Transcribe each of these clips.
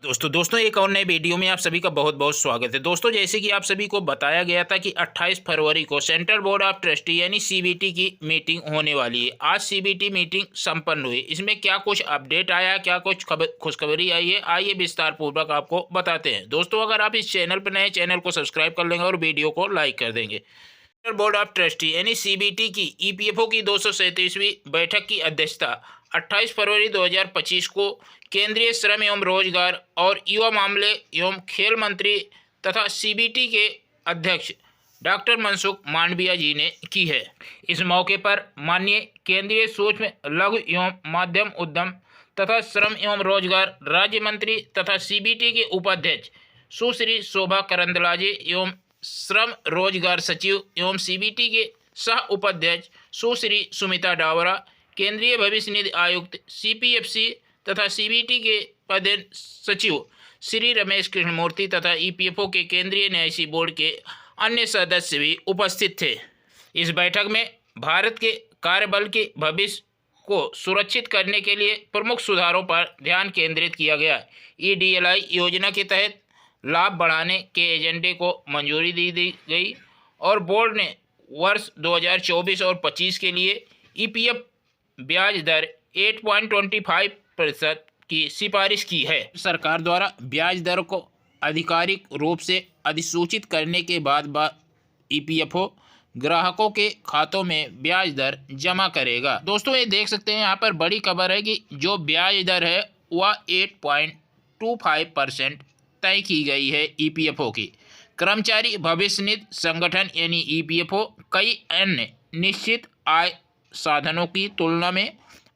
दोस्तों एक और नए वीडियो में आप सभी का बहुत बहुत स्वागत है। दोस्तों जैसे कि आप सभी को बताया गया था कि 28 फरवरी को सेंट्रल बोर्ड ऑफ ट्रस्टी यानी सीबीटी की मीटिंग होने वाली है। आज सीबीटी मीटिंग संपन्न हुई। इसमें क्या कुछ अपडेट आया, क्या कुछ खुशखबरी आई है, आइए विस्तार पूर्वक आपको बताते हैं। दोस्तों अगर आप इस चैनल पर नए, चैनल को सब्सक्राइब कर लेंगे और वीडियो को लाइक कर देंगे। सेंट्रल बोर्ड ऑफ ट्रस्टी यानी सीबीटी की ईपीएफओ की 237वीं बैठक की अध्यक्षता 28 फरवरी 2025 को केंद्रीय श्रम एवं रोजगार और युवा मामले एवं खेल मंत्री तथा सीबीटी के अध्यक्ष डॉक्टर मनसुख मांडविया जी ने की है। इस मौके पर माननीय केंद्रीय सूक्ष्म लघु एवं मध्यम उद्यम तथा श्रम एवं रोजगार राज्य मंत्री तथा सीबीटी के उपाध्यक्ष सुश्री शोभा करंदलाजे एवं श्रम रोजगार सचिव एवं सीबीटी के सह उपाध्यक्ष सुश्री सुमिता डावरा, केंद्रीय भविष्य निधि आयुक्त सीपीएफसी तथा सीबीटी के पदेन सचिव श्री रमेश कृष्णमूर्ति तथा ईपीएफओ के केंद्रीय न्यायिक बोर्ड के अन्य सदस्य भी उपस्थित थे। इस बैठक में भारत के कार्यबल के भविष्य को सुरक्षित करने के लिए प्रमुख सुधारों पर ध्यान केंद्रित किया गया। ईडीएलआई योजना के तहत लाभ बढ़ाने के एजेंडे को मंजूरी दी गई और बोर्ड ने वर्ष 2024 और 25 के लिए ईपीएफ ब्याज दर 8.25% की सिफारिश की है। सरकार द्वारा ब्याज दर को आधिकारिक रूप से अधिसूचित करने के बाद ईपीएफओ ग्राहकों के खातों में ब्याज दर जमा करेगा। दोस्तों ये देख सकते हैं यहाँ पर बड़ी खबर है कि जो ब्याज दर है वह 8.25% तय की गई है ईपीएफओ की। कर्मचारी भविष्य निधि संगठन यानी ईपीएफओ कई अन्य निश्चित आय साधनों की तुलना में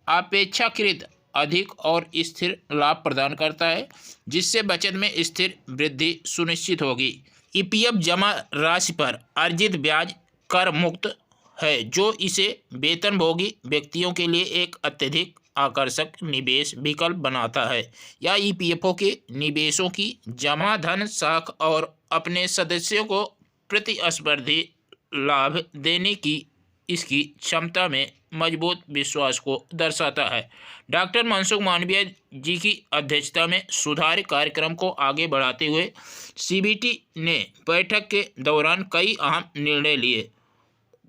अपेक्षाकृत अधिक और स्थिर लाभ प्रदान करता है, जिससे बचत में स्थिर वृद्धि सुनिश्चित होगी। ईपीएफ जमा राशि पर अर्जित ब्याज कर मुक्त है, जो इसे वेतनभोगी व्यक्तियों के लिए एक अत्यधिक आकर्षक निवेश विकल्प बनाता है। यह ईपीएफओ के निवेशों की जमा धन साख और अपने सदस्यों को प्रतिस्पर्धी लाभ देने की इसकी क्षमता में मजबूत विश्वास को दर्शाता है। डॉक्टर मनसुख मांडविया जी की अध्यक्षता में सुधार कार्यक्रम को आगे बढ़ाते हुए सीबीटी ने बैठक के दौरान कई अहम निर्णय लिए।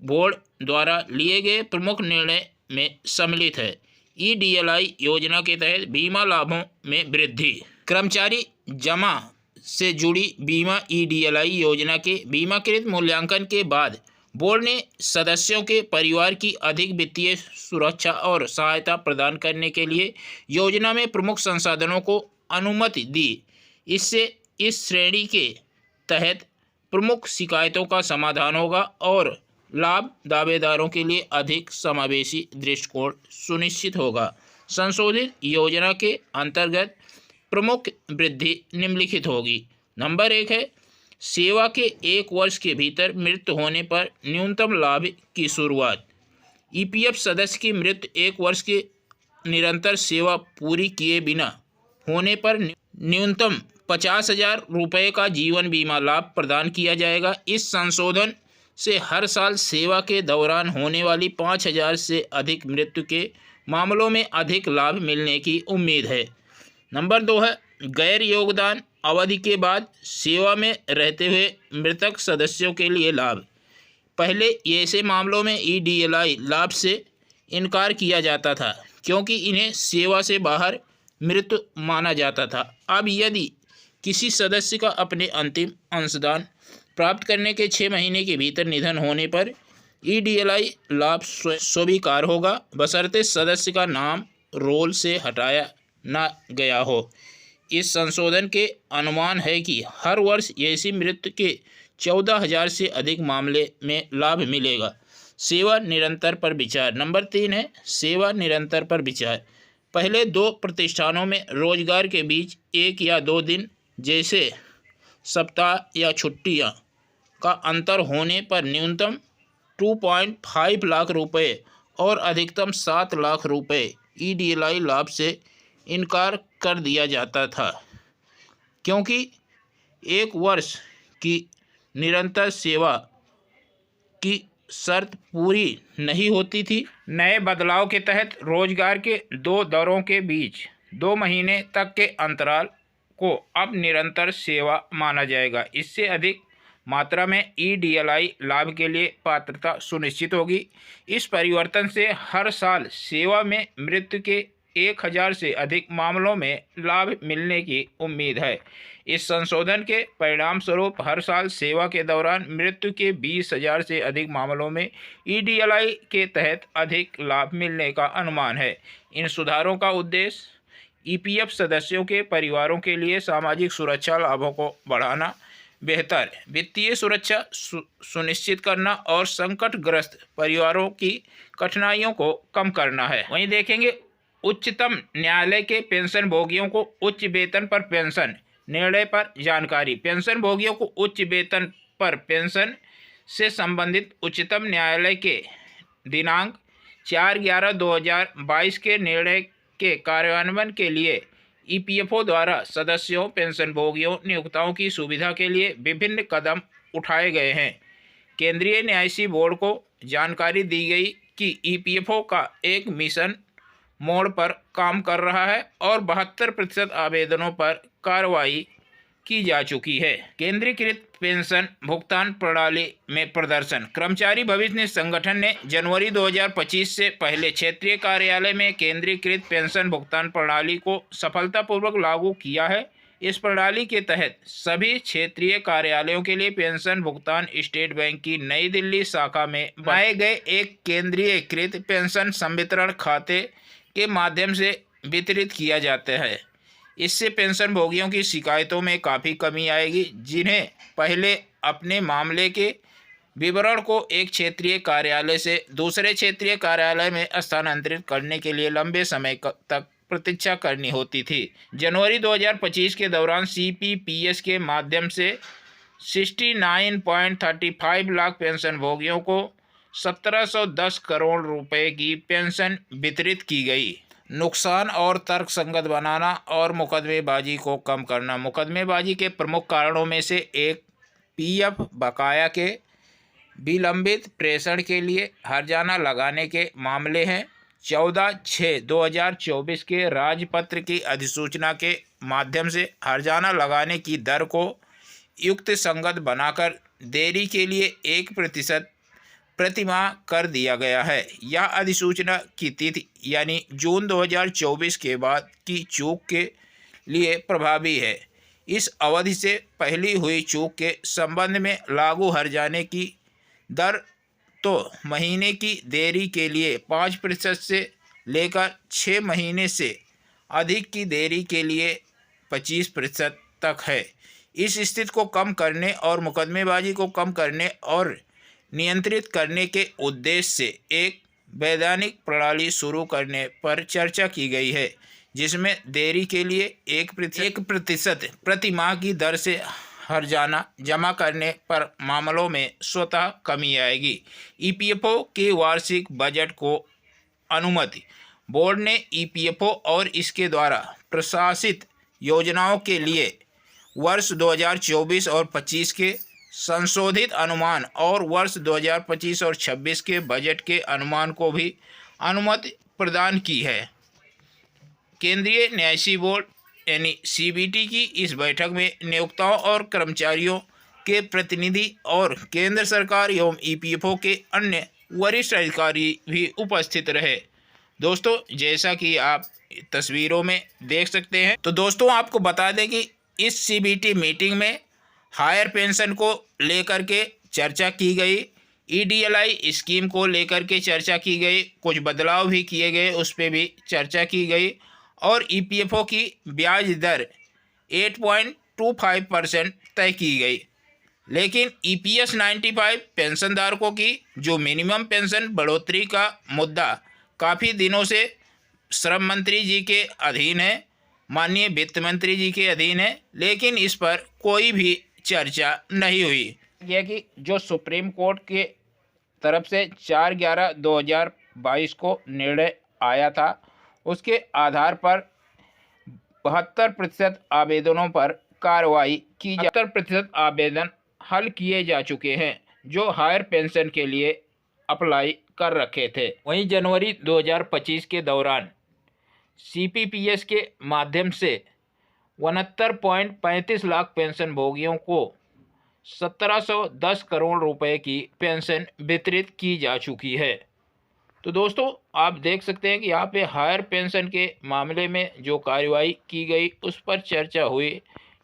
बोर्ड द्वारा लिए गए प्रमुख निर्णय में सम्मिलित है ईडीएलआई योजना के तहत बीमा लाभों में वृद्धि, कर्मचारी जमा से जुड़ी बीमा ईडीएलआई योजना के बीमाकृत मूल्यांकन के बाद बोर्ड ने सदस्यों के परिवार की अधिक वित्तीय सुरक्षा और सहायता प्रदान करने के लिए योजना में प्रमुख संसाधनों को अनुमति दी। इससे इस श्रेणी के तहत प्रमुख शिकायतों का समाधान होगा और लाभ दावेदारों के लिए अधिक समावेशी दृष्टिकोण सुनिश्चित होगा। संशोधित योजना के अंतर्गत प्रमुख वृद्धि निम्नलिखित होगी। नंबर 1 है सेवा के 1 वर्ष के भीतर मृत्यु होने पर न्यूनतम लाभ की शुरुआत। ईपीएफ सदस्य की मृत्यु 1 वर्ष की निरंतर सेवा पूरी किए बिना होने पर न्यूनतम 50,000 रुपये का जीवन बीमा लाभ प्रदान किया जाएगा। इस संशोधन से हर साल सेवा के दौरान होने वाली 5,000 से अधिक मृत्यु के मामलों में अधिक लाभ मिलने की उम्मीद है। नंबर 2 है गैर योगदान अवधि के बाद सेवा में रहते हुए मृतक सदस्यों के लिए लाभ। पहले ऐसे मामलों में ईडीएलआई लाभ से इनकार किया जाता था क्योंकि इन्हें सेवा से बाहर मृत्यु माना जाता था। अब यदि किसी सदस्य का अपने अंतिम अंशदान प्राप्त करने के 6 महीने के भीतर निधन होने पर ईडीएलआई लाभ स्वीकार होगा, बशर्ते सदस्य का नाम रोल से हटाया न गया हो। इस संशोधन के अनुमान है कि हर वर्ष ऐसी मृत्यु के 14,000 से अधिक मामले में लाभ मिलेगा। सेवा निरंतर पर विचार। नंबर 3 है सेवा निरंतर पर विचार। पहले 2 प्रतिष्ठानों में रोजगार के बीच 1 या 2 दिन जैसे सप्ताह या छुट्टियां का अंतर होने पर न्यूनतम 2.5 लाख रुपए और अधिकतम 7 लाख रुपए ईडीएलआई लाभ से इनकार कर दिया जाता था, क्योंकि 1 वर्ष की निरंतर सेवा की शर्त पूरी नहीं होती थी। नए बदलाव के तहत रोजगार के 2 दौरों के बीच 2 महीने तक के अंतराल को अब निरंतर सेवा माना जाएगा। इससे अधिक मात्रा में ईडीएलआई लाभ के लिए पात्रता सुनिश्चित होगी। इस परिवर्तन से हर साल सेवा में मृत्यु के 1000 से अधिक मामलों में लाभ मिलने की उम्मीद है। इस संशोधन के परिणाम स्वरूप हर साल सेवा के दौरान मृत्यु के 20,000 से अधिक मामलों में ईडीएलआई के तहत अधिक लाभ मिलने का अनुमान है। इन सुधारों का उद्देश्य ईपीएफ सदस्यों के परिवारों के लिए सामाजिक सुरक्षा लाभों को बढ़ाना, बेहतर वित्तीय सुरक्षा सुनिश्चित करना और संकटग्रस्त परिवारों की कठिनाइयों को कम करना है। वहीं देखेंगे उच्चतम न्यायालय के पेंशन भोगियों को उच्च वेतन पर पेंशन निर्णय पर जानकारी। पेंशन भोगियों को उच्च वेतन पर पेंशन से संबंधित उच्चतम न्यायालय के दिनांक 4/11/2022 के निर्णय के कार्यान्वयन के लिए ईपीएफओ द्वारा सदस्यों, पेंशन भोगियों, नियोक्ताओं की सुविधा के लिए विभिन्न कदम उठाए गए हैं। केंद्रीय न्यायिक बोर्ड को जानकारी दी गई कि ईपीएफओ का एक मिशन मोड पर काम कर रहा है और 72% आवेदनों पर कार्रवाई की जा चुकी है। केंद्रीकृत पेंशन भुगतान प्रणाली में प्रदर्शन। कर्मचारी भविष्य निधि संगठन ने जनवरी 2025 से पहले क्षेत्रीय कार्यालय में केंद्रीकृत पेंशन भुगतान प्रणाली को सफलतापूर्वक लागू किया है। इस प्रणाली के तहत सभी क्षेत्रीय कार्यालयों के लिए पेंशन भुगतान स्टेट बैंक की नई दिल्ली शाखा में बनाए गए एक केंद्रीयकृत पेंशन संवितरण खाते के माध्यम से वितरित किया जाता है। इससे पेंशन भोगियों की शिकायतों में काफ़ी कमी आएगी, जिन्हें पहले अपने मामले के विवरण को एक क्षेत्रीय कार्यालय से दूसरे क्षेत्रीय कार्यालय में स्थानांतरित करने के लिए लंबे समय तक प्रतीक्षा करनी होती थी। जनवरी 2025 के दौरान सीपीपीएस के माध्यम से 69.35 लाख पेंशन भोगियों को 1710 करोड़ रुपए की पेंशन वितरित की गई। नुकसान और तर्कसंगत बनाना और मुकदमेबाजी को कम करना। मुकदमेबाजी के प्रमुख कारणों में से एक पीएफ बकाया के विलंबित प्रेषण के लिए हर्जाना लगाने के मामले हैं। 14/6/2024 के राजपत्र की अधिसूचना के माध्यम से हर्जाना लगाने की दर को युक्त संगत बनाकर देरी के लिए 1% प्रतिमाह कर दिया गया है। यह अधिसूचना की तिथि यानी जून 2024 के बाद की चूक के लिए प्रभावी है। इस अवधि से पहली हुई चूक के संबंध में लागू हर्जाने की दर तो महीने की देरी के लिए 5% से लेकर 6 महीने से अधिक की देरी के लिए 25% तक है। इस स्थिति को कम करने और मुकदमेबाजी को कम करने और नियंत्रित करने के उद्देश्य से एक वैधानिक प्रणाली शुरू करने पर चर्चा की गई है, जिसमें देरी के लिए 1% प्रति माह की दर से हर्जाना जमा करने पर मामलों में स्वतः कमी आएगी। ईपीएफओ के वार्षिक बजट को अनुमति। बोर्ड ने ईपीएफओ और इसके द्वारा प्रशासित योजनाओं के लिए वर्ष 2024 और 25 के संशोधित अनुमान और वर्ष 2025 और 26 के बजट के अनुमान को भी अनुमति प्रदान की है। केंद्रीय न्यायिक बोर्ड यानी सीबीटी की इस बैठक में नियोक्ताओं और कर्मचारियों के प्रतिनिधि और केंद्र सरकार एवं ईपीएफओ के अन्य वरिष्ठ अधिकारी भी उपस्थित रहे। दोस्तों, जैसा कि आप तस्वीरों में देख सकते हैं, तो दोस्तों आपको बता दें कि इस सीबीटी मीटिंग में हायर पेंशन को लेकर के चर्चा की गई, ईडीएलआई स्कीम को लेकर के चर्चा की गई, कुछ बदलाव भी किए गए, उस पर भी चर्चा की गई और ईपीएफओ की ब्याज दर 8.25% तय की गई। लेकिन ईपीएस 95 पेंशनधारकों की जो मिनिमम पेंशन बढ़ोतरी का मुद्दा काफ़ी दिनों से श्रम मंत्री जी के अधीन है, माननीय वित्त मंत्री जी के अधीन है, लेकिन इस पर कोई भी चर्चा नहीं हुई। यह कि जो सुप्रीम कोर्ट के तरफ से 4/11/2022 को निर्णय आया था, उसके आधार पर 72% आवेदनों पर कार्रवाई की 72% आवेदन हल किए जा चुके हैं जो हायर पेंशन के लिए अप्लाई कर रखे थे। वहीं जनवरी 2025 के दौरान सीपीपीएस के माध्यम से 69.35 लाख पेंशन भोगियों को 1710 करोड़ रुपए की पेंशन वितरित की जा चुकी है। तो दोस्तों आप देख सकते हैं कि यहाँ पे हायर पेंशन के मामले में जो कार्रवाई की गई उस पर चर्चा हुई,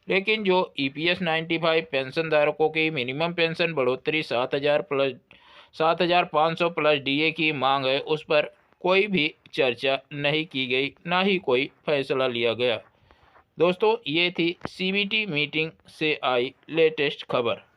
लेकिन जो EPS 95 पेंशन धारकों की मिनिमम पेंशन बढ़ोतरी 7,500 प्लस DA की मांग है, उस पर कोई भी चर्चा नहीं की गई, ना ही कोई फैसला लिया गया। दोस्तों ये थी CBT मीटिंग से आई लेटेस्ट खबर।